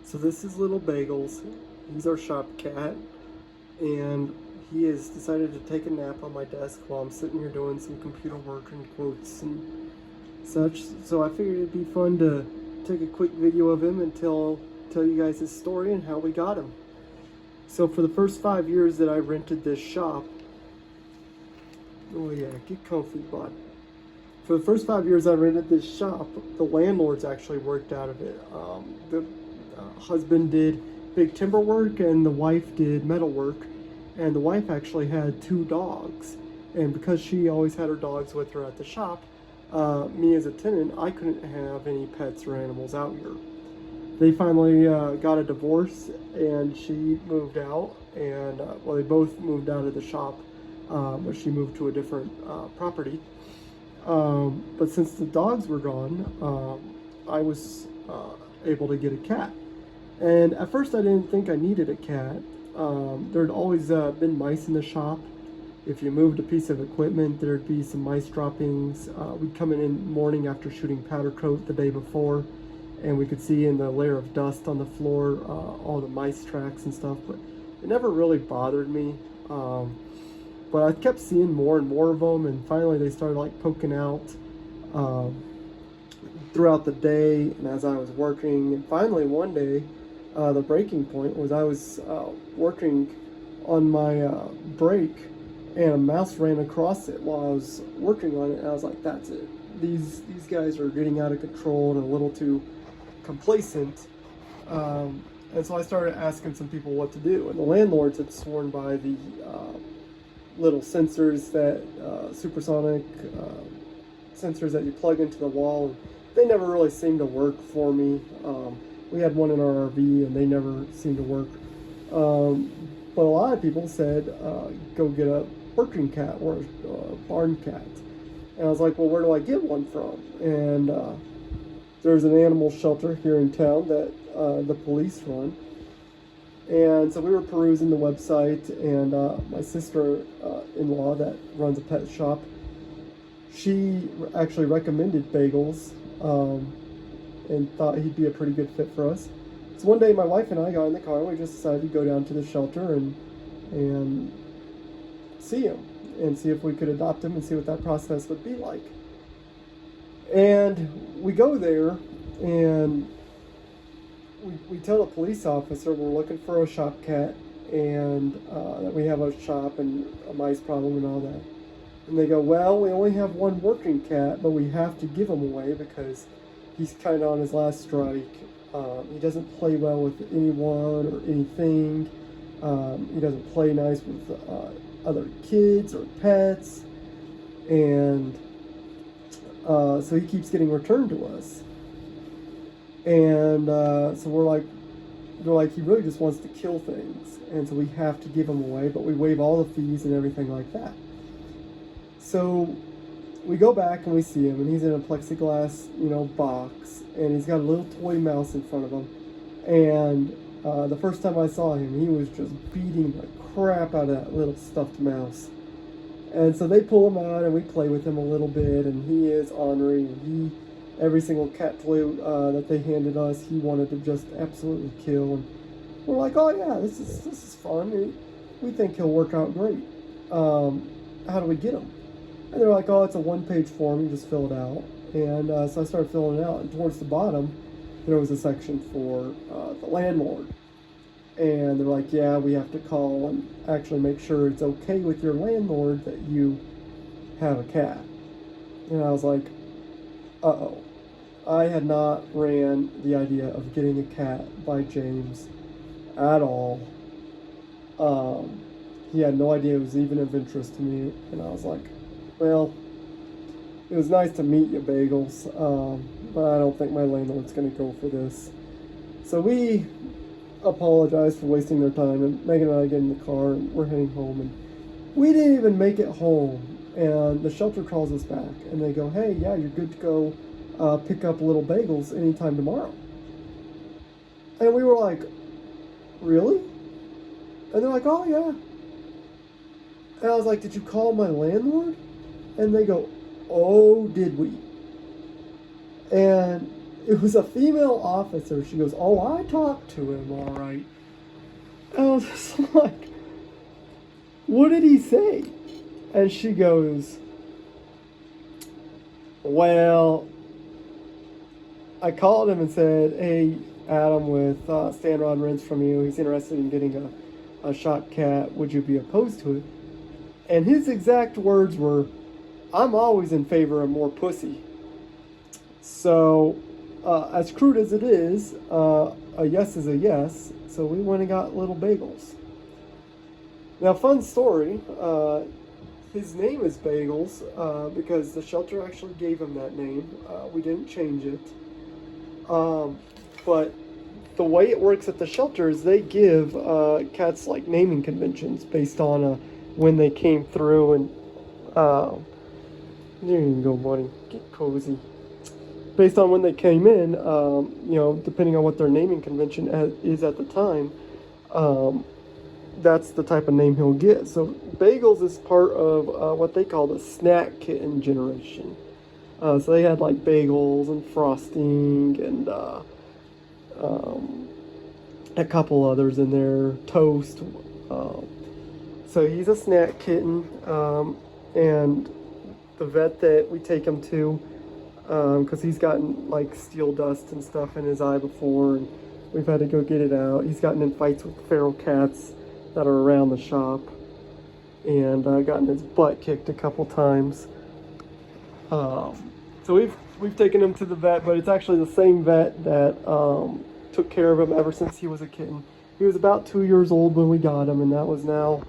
So this is little Bagels. He's our shop cat, and he has decided to take a nap on my desk while I'm sitting here doing some computer work and quotes and such. So I figured it'd be fun to take a quick video of him and tell you guys his story and how we got him. So for the first 5 years that I rented this shop, oh yeah, get comfy, bud. For the first 5 years I rented this shop, the landlords actually worked out of it. The husband did big timber work and the wife did metal work. And the wife actually had 2 dogs. And because she always had her dogs with her at the shop, me as a tenant, I couldn't have any pets or animals out here. They finally got a divorce and she moved out. And, well, they both moved out of the shop, but she moved to a different property. But since the dogs were gone, I was able to get a cat. And at first I didn't think I needed a cat. There'd always been mice in the shop. If you moved a piece of equipment, there'd be some mice droppings. We'd come in the morning after shooting powder coat the day before, and we could see in the layer of dust on the floor all the mice tracks and stuff, but it never really bothered me. But I kept seeing more and more of them, and finally they started like poking out throughout the day and as I was working. And finally one day, the breaking point was I was working on my break, and a mouse ran across it while I was working on it, and I was like, that's it. These guys are getting out of control and a little too complacent. And so I started asking some people what to do, and the landlords had sworn by the little sensors that supersonic sensors that you plug into the wall, and they never really seemed to work for me. We had one in our RV and they never seemed to work. But a lot of people said, go get a working cat or a barn cat. And I was like, well, where do I get one from? And there's an animal shelter here in town that the police run. And so we were perusing the website, and my sister-in-law that runs a pet shop, she actually recommended Bagels. And thought he'd be a pretty good fit for us. So one day my wife and I got in the car and we just decided to go down to the shelter and see him and see if we could adopt him and see what that process would be like. And we go there and we tell the police officer we're looking for a shop cat and that we have a shop and a mice problem and all that. And they go, well, we only have one working cat, but we have to give him away because he's kind of on his last strike. He doesn't play well with anyone or anything. He doesn't play nice with other kids or pets. And so he keeps getting returned to us. And so they're like, he really just wants to kill things. And so we have to give him away, but we waive all the fees and everything like that. So we go back and we see him, and he's in a plexiglass, box, and he's got a little toy mouse in front of him. And the first time I saw him, he was just beating the crap out of that little stuffed mouse. And so they pull him out, and we play with him a little bit, and he is ornery. And every single cat toy that they handed us, he wanted to just absolutely kill. And we're like, oh yeah, this is fun. We think he'll work out great. How do we get him? And they're like, oh, it's a 1-page form, you just fill it out. And so I started filling it out, and towards the bottom, there was a section for the landlord. And they're like, yeah, we have to call and actually make sure it's okay with your landlord that you have a cat. And I was like, uh-oh. I had not ran the idea of getting a cat by James at all. He had no idea it was even of interest to me, and I was like, well, it was nice to meet you, Bagels, but I don't think my landlord's going to go for this. So we apologized for wasting their time, and Megan and I get in the car, and we're heading home, and we didn't even make it home, and the shelter calls us back, and they go, hey, yeah, you're good to go pick up little Bagels anytime tomorrow. And we were like, really? And they're like, oh, yeah. And I was like, did you call my landlord? And they go, oh, did we? And It was a female officer. She goes, "Oh, I talked to him, all right." And I was just like, "What did he say?" And she goes, "Well, I called him and said, 'Hey, Adam with Stanrod rents from you. He's interested in getting a shop cat. Would you be opposed to it?'" And his exact words were, "I'm always in favor of more pussy." So, as crude as it is, a yes is a yes. So we went and got little Bagels. Now, fun story. His name is Bagels because the shelter actually gave him that name. We didn't change it. But the way it works at the shelter is they give cats like naming conventions based on when they came through. And there you go, buddy. Get cozy. Based on when they came in, depending on what their naming convention is at the time, that's the type of name he'll get. So Bagels is part of what they call the snack kitten generation. So they had like bagels and frosting and a couple others in there, toast. So he's a snack kitten, and the vet that we take him to, because he's gotten like steel dust and stuff in his eye before, and we've had to go get it out. He's gotten in fights with feral cats that are around the shop, and gotten his butt kicked a couple times. So we've taken him to the vet, but it's actually the same vet that took care of him ever since he was a kitten. He was about 2 years old when we got him, and that was now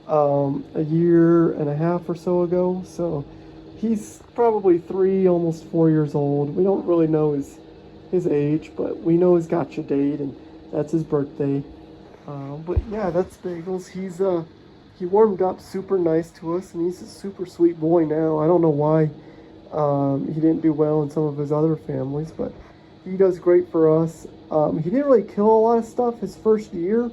a year and a half or so ago. So he's probably 3, almost 4 years old. We don't really know his age, but we know his gotcha date, and that's his birthday. But yeah, that's Bagels. He warmed up super nice to us, and he's a super sweet boy now. I don't know why he didn't do well in some of his other families, but he does great for us. He didn't really kill a lot of stuff his first year.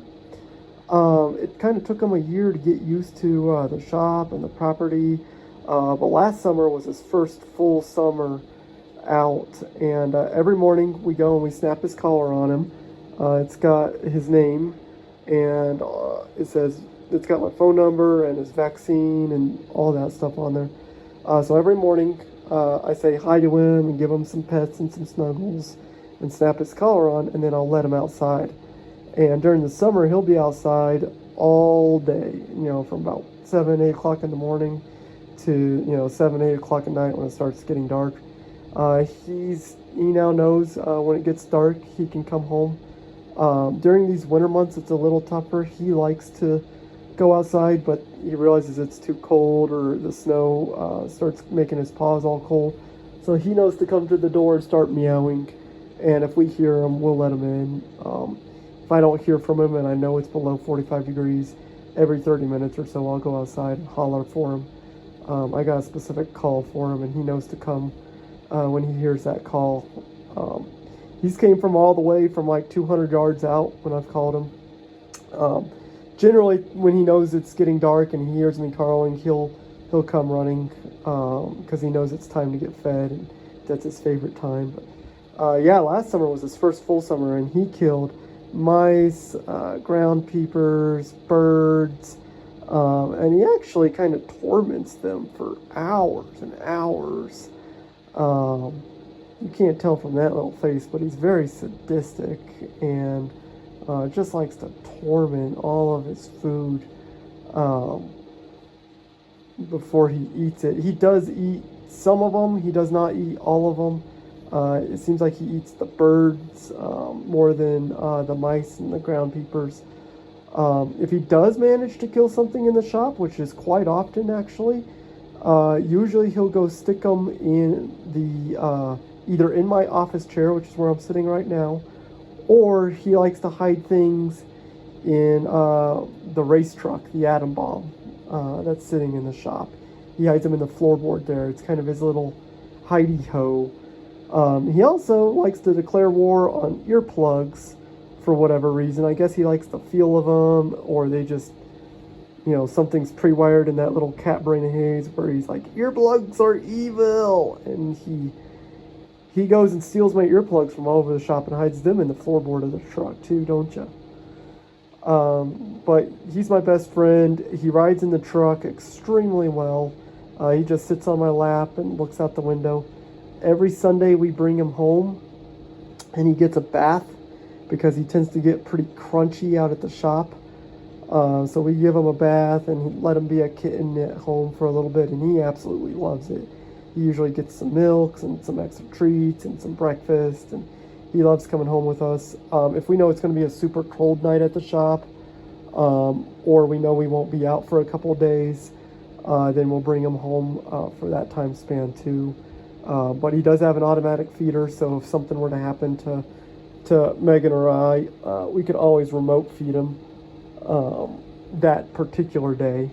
It kind of took him a year to get used to the shop and the property. But last summer was his first full summer out, and every morning we go and we snap his collar on him. It's got his name, and it's got my phone number and his vaccine and all that stuff on there. So every morning I say hi to him and give him some pets and some snuggles and snap his collar on, and then I'll let him outside. And during the summer, he'll be outside all day, from about 7, 8 o'clock in the morning to, 7, 8 o'clock at night when it starts getting dark. He now knows when it gets dark, he can come home. During these winter months, it's a little tougher. He likes to go outside, but he realizes it's too cold, or the snow starts making his paws all cold. So he knows to come to the door and start meowing. And if we hear him, we'll let him in. If I don't hear from him and I know it's below 45 degrees, every 30 minutes or so, I'll go outside and holler for him. I got a specific call for him, and he knows to come when he hears that call. He's came from all the way from like 200 yards out when I've called him. Generally, when he knows it's getting dark and he hears me calling, he'll come running because he knows it's time to get fed, and that's his favorite time. But yeah, last summer was his first full summer, and he killed mice, ground peepers, birds, and he actually kind of torments them for hours and hours. You can't tell from that little face, but he's very sadistic and just likes to torment all of his food before he eats it. He does eat some of them. He does not eat all of them. It seems like he eats the birds more than the mice and the ground peepers. If he does manage to kill something in the shop, which is quite often actually, usually he'll go stick them in the either in my office chair, which is where I'm sitting right now, or he likes to hide things in the race truck, the atom bomb that's sitting in the shop. He hides them in the floorboard there. It's kind of his little hidey-ho. He also likes to declare war on earplugs for whatever reason. I guess he likes the feel of them, or they just, something's pre-wired in that little cat brain of his where he's like, earplugs are evil, and he he goes and steals my earplugs from all over the shop and hides them in the floorboard of the truck too, don't you? But he's my best friend. He rides in the truck extremely well. He just sits on my lap and looks out the window. Every Sunday we bring him home and he gets a bath because he tends to get pretty crunchy out at the shop. So we give him a bath and let him be a kitten at home for a little bit, and he absolutely loves it. He usually gets some milks and some extra treats and some breakfast, and he loves coming home with us. If we know it's going to be a super cold night at the shop, or we know we won't be out for a couple of days, then we'll bring him home for that time span too. But he does have an automatic feeder, so if something were to happen to Megan or I, we could always remote feed him that particular day.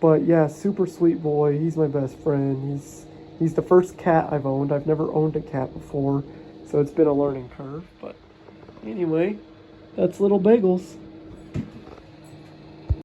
But yeah, super sweet boy. He's my best friend. He's the first cat I've owned. I've never owned a cat before, so it's been a learning curve. But anyway, that's little Bagels.